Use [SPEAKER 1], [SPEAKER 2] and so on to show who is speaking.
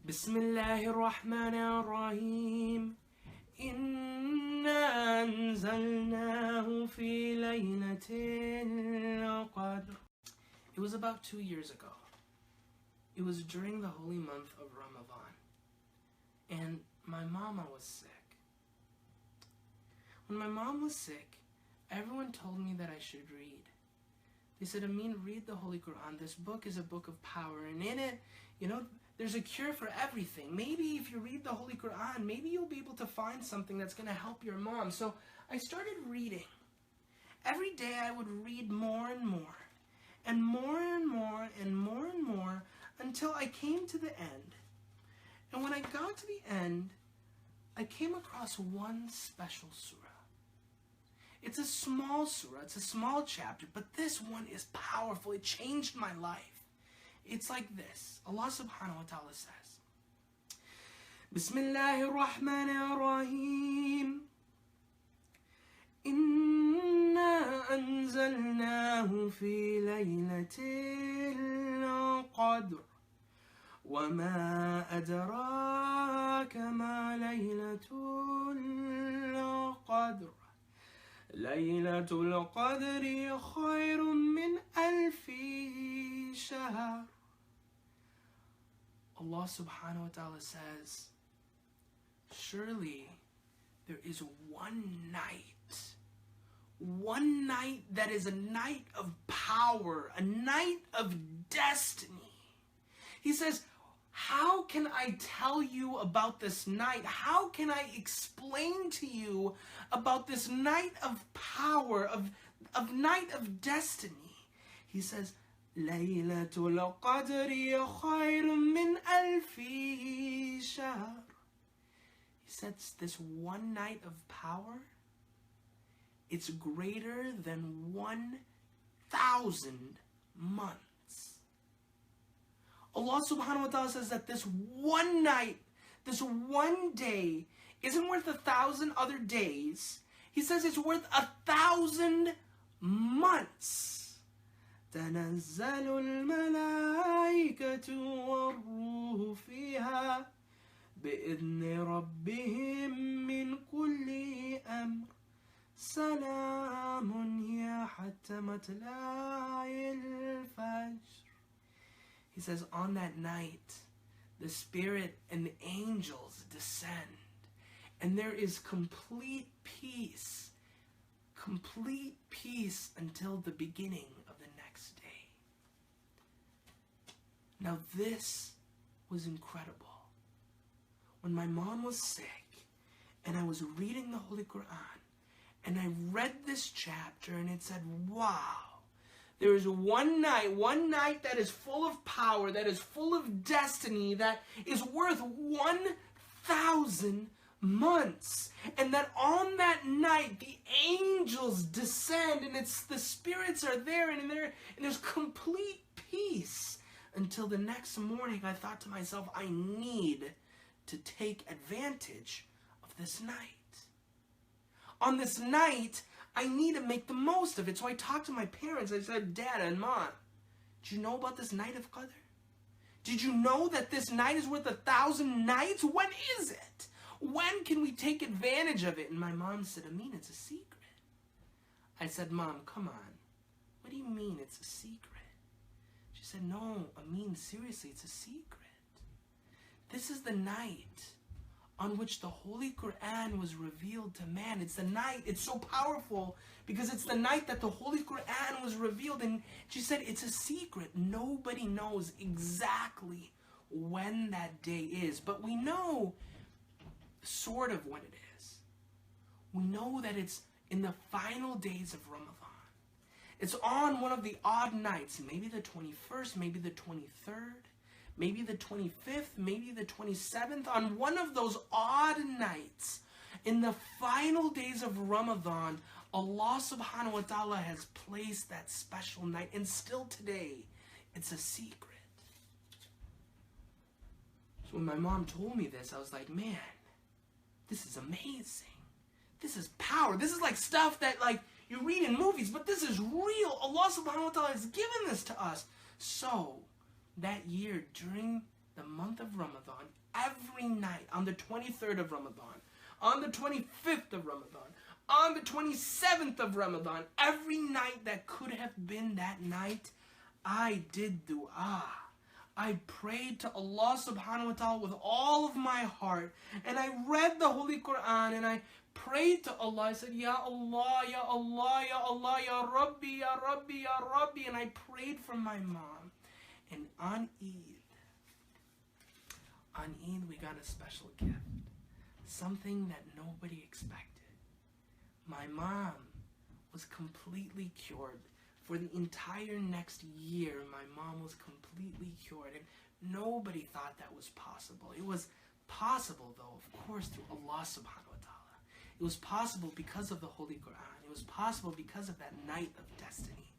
[SPEAKER 1] Bismillahirrahmanirrahim. Inna anzalnahu fi laylatil Qadr. It was about 2 years ago. It was during the holy month of Ramadan. And my mama was sick. When my mom was sick, everyone told me that I should read. They said, Amin, read the Holy Quran. This book is a book of power. And in it, there's a cure for everything. Maybe if you read the Holy Quran, maybe you'll be able to find something that's going to help your mom. So I started reading. Every day I would read more and more. And more and more and more and more until I came to the end. And when I got to the end, I came across one special surah. It's a small surah, it's a small chapter, but this one is powerful. It changed my life. It's like this. Allah subhanahu wa ta'ala says, Bismillahirrahmanirrahim. Inna anzalnahu fi laylatil Qadr. وَمَا أَدْرَاكَ مَا لَيْلَةُ الْقَدْرِ لَيْلَةُ الْقَدْرِ خَيْرٌ مِّنْ أَلْفِ شَهْرٍ. Allah subhanahu wa ta'ala says, surely there is one night that is a night of power, a night of destiny. He says, how can I tell you about this night? How can I explain to you about this night of power, of night of destiny? He says, Laylatul Qadri khayrun min alfi shahr. He says, this one night of power, it's greater than 1,000 months. Allah subhanahu wa ta'ala says that this one night, this one day, isn't worth 1,000 other days. He says it's worth 1,000 months. تَنَزَّلُ الْمَلَائِكَةُ وَالرُّوحُ فِيهَا بِإِذْنِ رَبِّهِمْ مِنْ كُلِّ أَمْرٍ سَلَامٌ هِيَ حَتَّى مَطْلَعِ الْفَجْرِ. He says, on that night, the Spirit and the angels descend. And there is complete peace until the beginning of the next day. Now this was incredible. When my mom was sick, and I was reading the Holy Quran, and I read this chapter, and it said, wow. There is one night that is full of power, that is full of destiny, that is worth 1,000 months. And that on that night, the angels descend, and the spirits are there, and there's complete peace. Until the next morning, I thought to myself, I need to take advantage of this night. On this night, I need to make the most of it. So I talked to my parents. I said, Dad and Mom, do you know about this night of Qadr? Did you know that this night is worth 1,000 nights? When is it? When can we take advantage of it? And my mom said, Amin, it's a secret. I said, Mom, come on. What do you mean it's a secret? She said, no, Amin, seriously, it's a secret. This is the night on which the Holy Quran was revealed to man. It's the night, it's so powerful because it's the night that the Holy Quran was revealed. And she said, it's a secret. Nobody knows exactly when that day is. But we know sort of when it is. We know that it's in the final days of Ramadan. It's on one of the odd nights, maybe the 21st, maybe the 23rd. Maybe the 25th, maybe the 27th, on one of those odd nights, in the final days of Ramadan, Allah subhanahu wa ta'ala has placed that special night, and still today, it's a secret. So when my mom told me this, I was like, man, this is amazing. This is power. This is like stuff that you read in movies, but this is real. Allah subhanahu wa ta'ala has given this to us. So that year, during the month of Ramadan, every night, on the 23rd of Ramadan, on the 25th of Ramadan, on the 27th of Ramadan, every night that could have been that night, I did dua. I prayed to Allah subhanahu wa ta'ala with all of my heart, and I read the Holy Quran, and I prayed to Allah. I said, Ya Allah, Ya Allah, Ya Allah, Ya Rabbi, Ya Rabbi, Ya Rabbi, and I prayed for my mom. And on Eid we got a special gift, something that nobody expected. My mom was completely cured. For the entire next year, my mom was completely cured, and nobody thought that was possible. It was possible, though, of course, through Allah subhanahu wa ta'ala. It was possible because of the Holy Quran. It was possible because of that night of destiny.